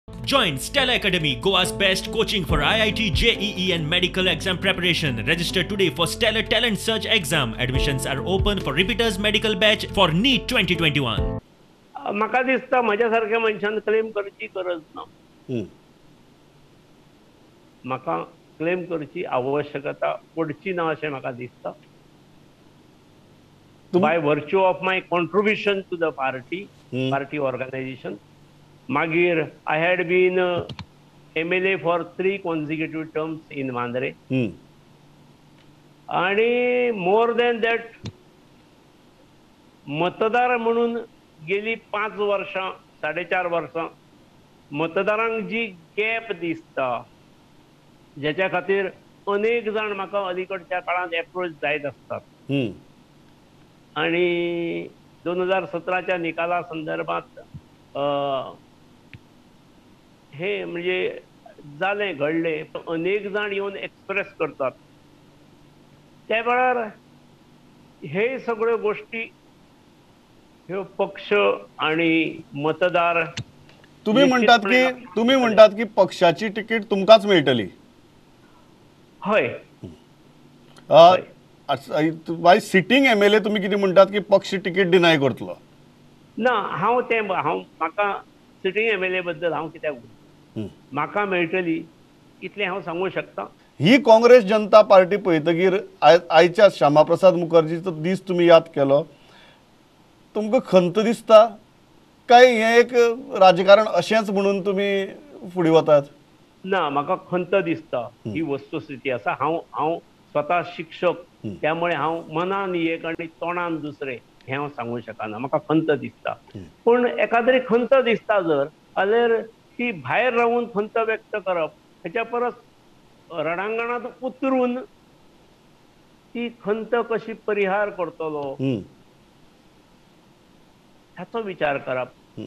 Join Stella Academy, Goa's best coaching for IIT, JEE and medical exam preparation. Register today for Stellar Talent Search exam. Admissions are open for repeaters medical batch for NEET 2021. म्हाका दिसता म्हज्या सारक्या मनशान claim करची गरज ना. म्हाका claim करची आवश्यकता पडची ना अशें म्हाका दिसता. By virtue of my contribution to the party organisation. मागीर I had been MLA for 3 consecutive terms in Mandrem. आणि मोर दॅन दॅट मतदार म्हणून गेली 5 वर्सां 4.5 वर्सां मतदारांक जी गॅप दिसता, ज्याच्या खातीर अनेक जाण म्हाका अलीकडच्या काळात एप्रोच जायत असतात. आणि 2017च्या निकाला संदर्भात हे म्हणजे जाले घडले अनेक जाण येऊन एक्सप्रेस करतात. त्या वेळार हे सगळ्यो गोष्टी ह्यो पक्ष आणि मतदार तुम्ही म्हणतात की पक्षाची तिकीट तुमकाच मेळटली. हय. बाय सिटींग MLA तुम्ही किती म्हणतात की पक्ष तिकीट डिनाय करतलो. ना हांव म्हाका सिटींग MLA बद्दल हांव कित्याक म्हाका मेळटली इतलें हांव सांगूं शकता. ही काँग्रेस जनता पार्टी पळयतकीर आयच्या श्यामाप्रसाद मुखर्जीचो दीस तुम्ही याद केलो, तुमकां खंत दिसता काय हे एक राजकारण अशेंच म्हणून तुम्ही फुडें वतात? ना, म्हाका खंत दिसता. ही वस्तुस्थिती आसा. हांव स्वता शिक्षक, त्यामुळे हांव मनान एक आनी तोंडान दुसरे हे हांव सांगूं शकना. म्हाका खंत दिसता. पूण एखाद्री खंत दिसता जर जाल्यार ती भायर रावून खंत व्यक्त करप हेच्या परस रणांगणात उतरून ती खंत कशी परिहार करतलो हाचो विचार करप